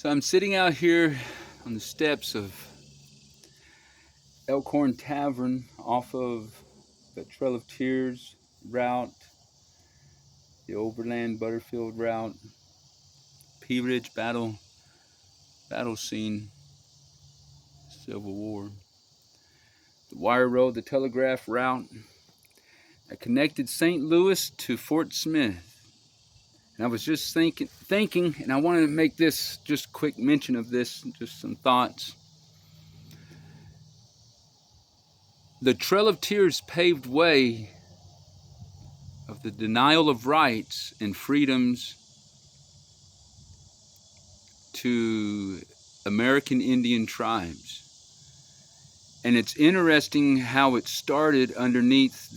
So I'm sitting out here on the steps of Elkhorn Tavern off of the Trail of Tears route, the Overland Butterfield route, Pea Ridge battle scene, Civil War, the Wire Road, the Telegraph route that connected St. Louis to Fort Smith. And I was just thinking, and I wanted to make this just quick mention of this, just some thoughts. The Trail of Tears paved way of the denial of rights and freedoms to American Indian tribes. And it's interesting how it started underneath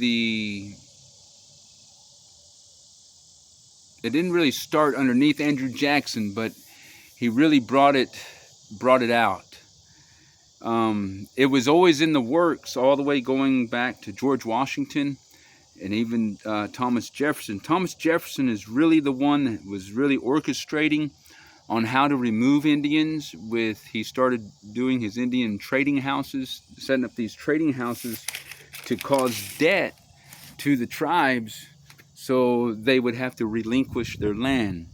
it didn't really start underneath Andrew Jackson, but he really brought it out. It was always in the works all the way going back to George Washington and even Thomas Jefferson. Thomas Jefferson is really the one that was really orchestrating on how to remove Indians. He started doing his Indian trading houses, setting up these trading houses to cause debt to the tribes so they would have to relinquish their land.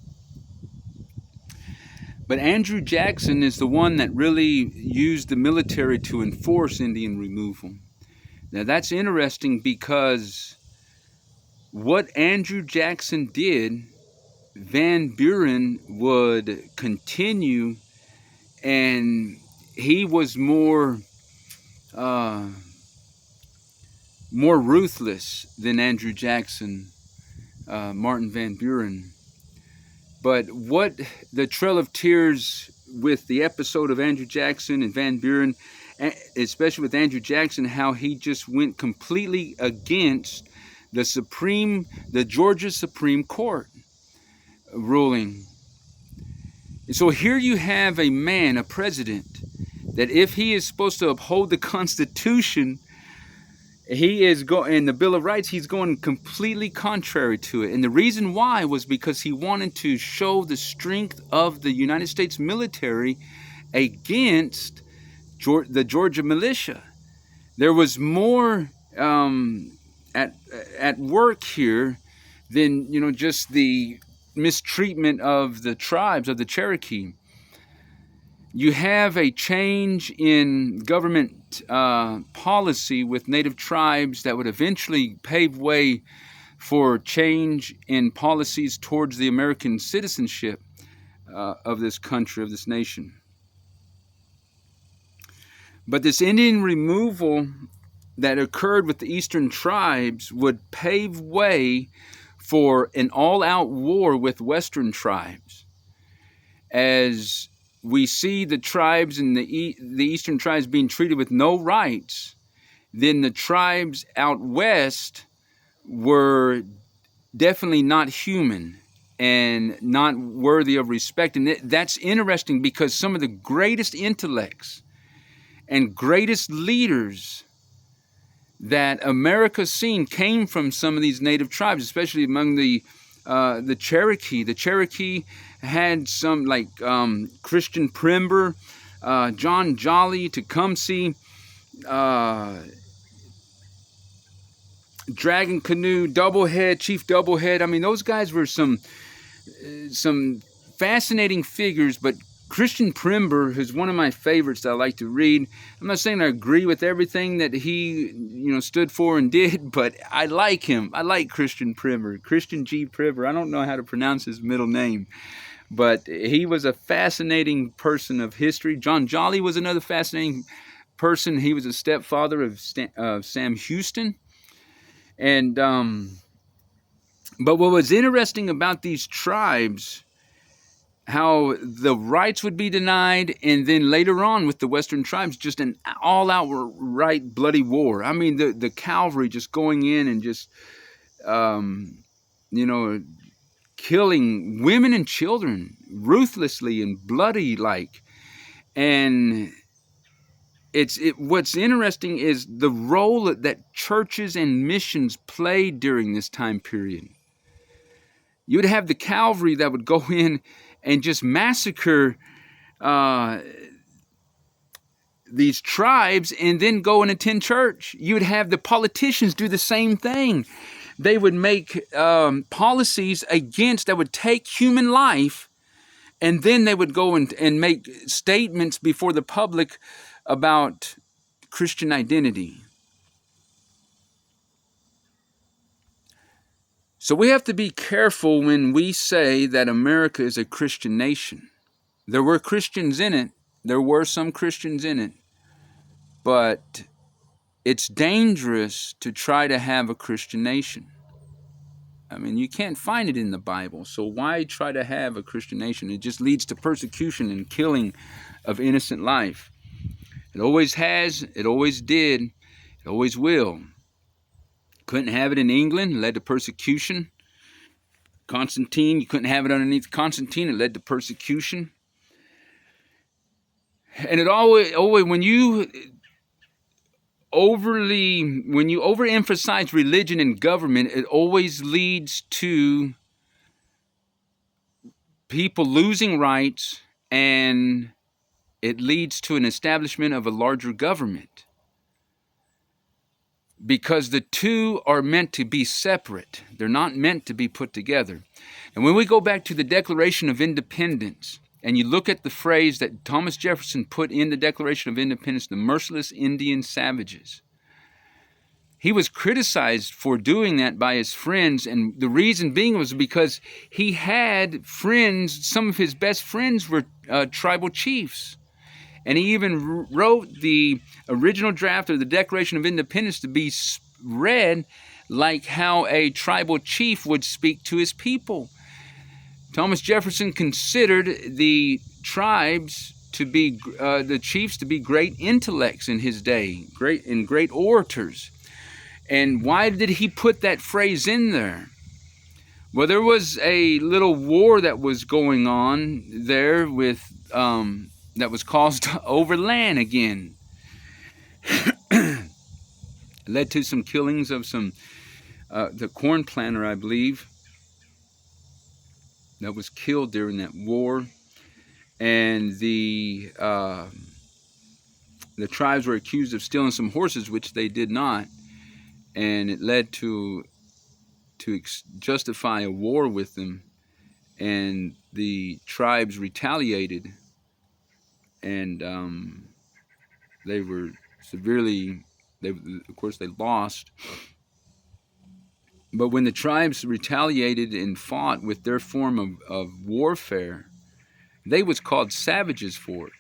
But Andrew Jackson is the one that really used the military to enforce Indian removal. Now that's interesting because what Andrew Jackson did, Van Buren would continue, and he was more ruthless than Andrew Jackson, Martin Van Buren. But what the Trail of Tears, with the episode of Andrew Jackson and Van Buren, especially with Andrew Jackson, how he just went completely against the Georgia Supreme Court ruling. And so here you have a man, a president, that if he is supposed to uphold the Constitution, he is in the Bill of Rights, he's going completely contrary to it. And the reason why was because he wanted to show the strength of the United States military against the Georgia militia. There was more at work here than just the mistreatment of the tribes of the Cherokee. You have a change in government policy with native tribes that would eventually pave way for change in policies towards the American citizenship of this country, of this nation. But this Indian removal that occurred with the eastern tribes would pave way for an all-out war with western tribes. As we see the tribes and the eastern tribes being treated with no rights, then the tribes out west were definitely not human and not worthy of respect. And that's interesting because some of the greatest intellects and greatest leaders that America's seen came from some of these native tribes, especially among the Cherokee. The Cherokee had some like Christian Primber, John Jolly, Tecumseh, Dragon Canoe, Doublehead, Chief Doublehead. I mean, those guys were some fascinating figures. But Christian Primber is one of my favorites that I like to read. I'm not saying I agree with everything that he stood for and did, but I like him. I like Christian Primber, Christian G. Primber. I don't know how to pronounce his middle name, but he was a fascinating person of history. John Jolly was another fascinating person. He was a stepfather of Sam Houston. And but what was interesting about these tribes, how the rights would be denied, and then later on with the western tribes, just an all-out right bloody war. I mean, the cavalry just going in and just killing women and children ruthlessly and bloody like. And what's interesting is the role that churches and missions played during this time period. You would have the cavalry that would go in and just massacre uh, these tribes and then go and attend church. You would have the politicians do the same thing. They would make policies against that would take human life, and then they would go and make statements before the public about Christian identity. So we have to be careful when we say that America is a Christian nation. There were Christians in it. There were some Christians in it. But it's dangerous to try to have a Christian nation. I mean, you can't find it in the Bible. So why try to have a Christian nation? It just leads to persecution and killing of innocent life. It always has. It always did. It always will. Couldn't have it in England. It led to persecution. Constantine, you couldn't have it underneath Constantine. It led to persecution. And it always when you overemphasize religion and government, it always leads to people losing rights, and it leads to an establishment of a larger government. Because the two are meant to be separate. They're not meant to be put together. And when we go back to the Declaration of Independence, and you look at the phrase that Thomas Jefferson put in the Declaration of Independence, the merciless Indian savages, he was criticized for doing that by his friends, and the reason being was because he had friends, some of his best friends were tribal chiefs. And he even wrote the original draft of the Declaration of Independence to be read like how a tribal chief would speak to his people. Thomas Jefferson considered the tribes to be, the chiefs to be great intellects in his day, great orators. And why did he put that phrase in there? Well, there was a little war that was going on there with that was caused over land again. Led to some killings of some the corn planter, I believe, that was killed during that war, and the tribes were accused of stealing some horses, which they did not, and it led to justify a war with them, and the tribes retaliated, and they were severely, of course they lost. But when the tribes retaliated and fought with their form of warfare, they was called savages for it.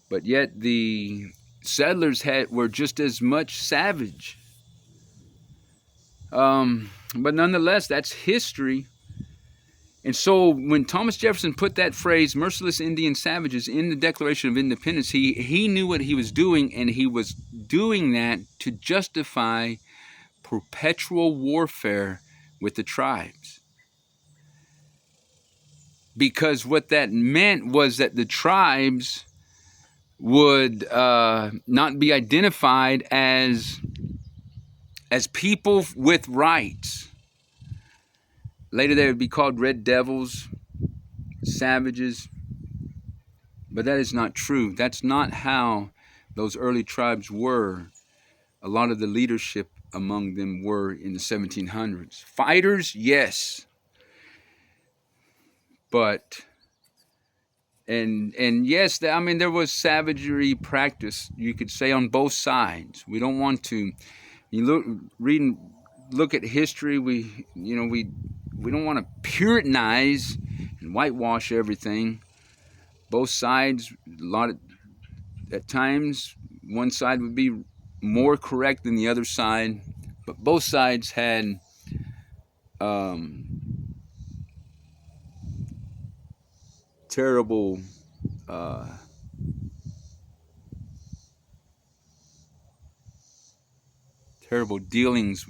But yet the settlers were just as much savage. But nonetheless, that's history. And so when Thomas Jefferson put that phrase, merciless Indian savages, in the Declaration of Independence, he knew what he was doing, and he was doing that to justify perpetual warfare with the tribes. Because what that meant was that the tribes would not be identified as people with rights. Later they would be called red devils, savages. But that is not true. That's not how those early tribes were. A lot of the leadership among them were in the 1700s. Fighters, yes. But, and yes, I mean, there was savagery practice, you could say, on both sides. We don't want to, look at history, we don't want to Puritanize and whitewash everything. Both sides, at times, one side would be more correct than the other side, but both sides had terrible dealings,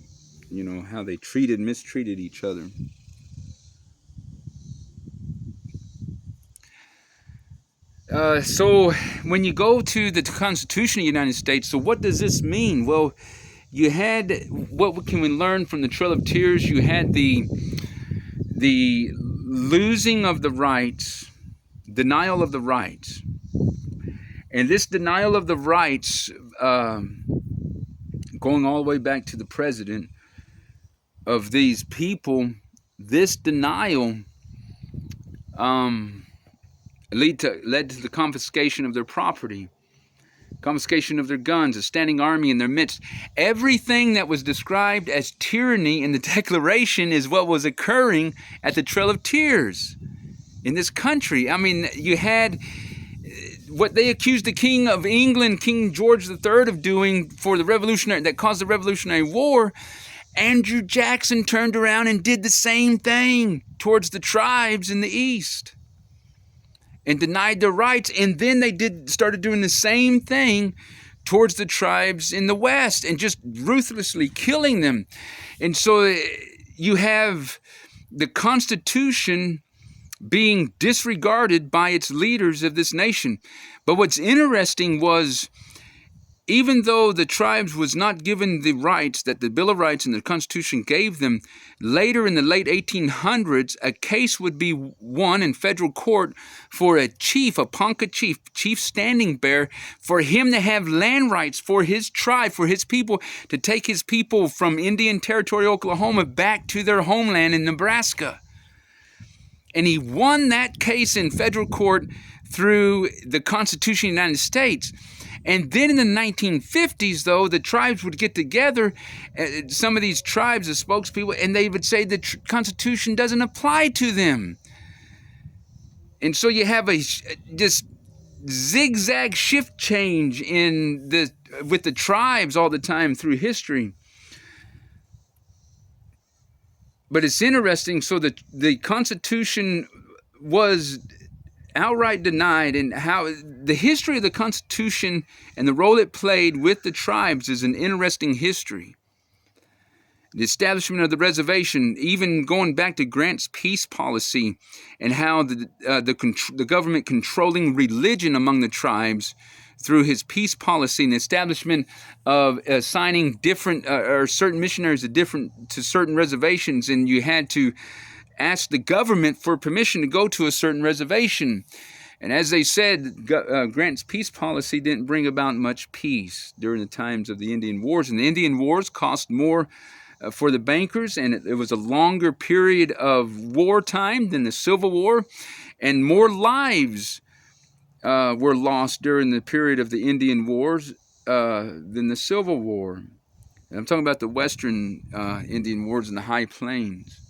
how they mistreated each other. So when you go to the Constitution of the United States, so what does this mean? Well, you had, what can we learn from the Trail of Tears? You had the losing of the rights denial of the rights. And this denial of the rights, going all the way back to the president of these people, this denial led to the confiscation of their property, confiscation of their guns, a standing army in their midst. Everything that was described as tyranny in the Declaration is what was occurring at the Trail of Tears in this country. I mean, you had what they accused the King of England, King George III, of doing for the revolutionary, that caused the Revolutionary War. Andrew Jackson turned around and did the same thing towards the tribes in the East and denied their rights. And then they started doing the same thing towards the tribes in the West and just ruthlessly killing them. And so you have the Constitution being disregarded by its leaders of this nation. But what's interesting was, even though the tribes was not given the rights that the Bill of Rights and the Constitution gave them, later in the late 1800s, a case would be won in federal court for a chief, a Ponca chief standing bear, for him to have land rights for his tribe, for his people, to take his people from Indian Territory, Oklahoma, back to their homeland in Nebraska. And he won that case in federal court through the Constitution of the United States. And then in the 1950s, though, the tribes would get together, some of these tribes, the spokespeople, and they would say the Constitution doesn't apply to them. And so you have this zigzag shift change with the tribes all the time through history. But it's interesting, so that the Constitution was outright denied, and how the history of the Constitution and the role it played with the tribes is an interesting history. The establishment of the reservation, even going back to Grant's peace policy, and how the government controlling religion among the tribes through his peace policy, and the establishment of assigning different or certain missionaries to certain reservations, and you had to asked the government for permission to go to a certain reservation. And as they said, Grant's peace policy didn't bring about much peace during the times of the Indian Wars. And the Indian Wars cost more for the bankers, and it was a longer period of wartime than the Civil War, and more lives were lost during the period of the Indian Wars than the Civil War. And I'm talking about the Western Indian Wars in the High Plains.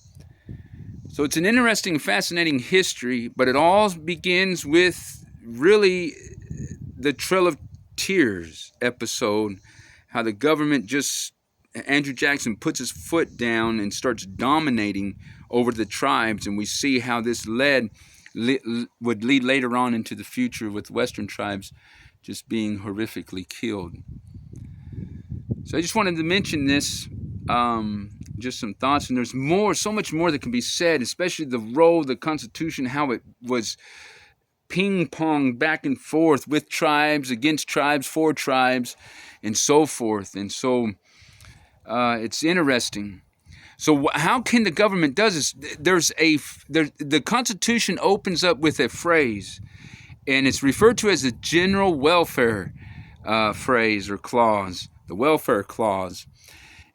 So it's an interesting, fascinating history, but it all begins with really the Trail of Tears episode, how the government Andrew Jackson puts his foot down and starts dominating over the tribes, and we see how this would lead later on into the future with Western tribes just being horrifically killed. So I just wanted to mention this. Just some thoughts, and there's so much more that can be said, especially the role of the Constitution, how it was ping-pong back and forth with tribes, against tribes, for tribes, and so forth. And so it's interesting. So how can the government do this? The Constitution opens up with a phrase, and it's referred to as the general welfare phrase or clause, the welfare clause.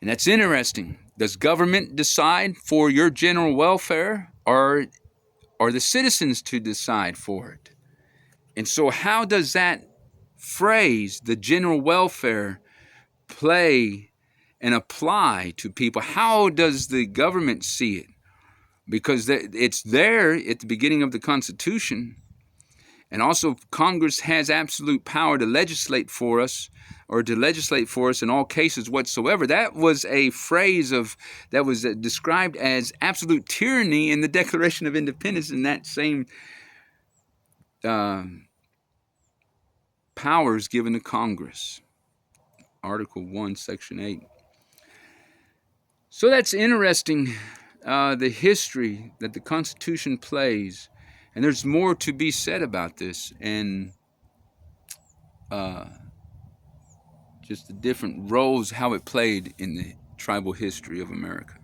And that's interesting. Does government decide for your general welfare, or are the citizens to decide for it? And so how does that phrase, the general welfare, play and apply to people? How does the government see it? Because it's there at the beginning of the Constitution. And also Congress has absolute power to legislate for us, or to legislate for us in all cases whatsoever. That was a phrase that was described as absolute tyranny in the Declaration of Independence, in that same powers given to Congress. Article 1, Section 8. So that's interesting, the history that the Constitution plays. And there's more to be said about this, and just the different roles, how it played in the tribal history of America.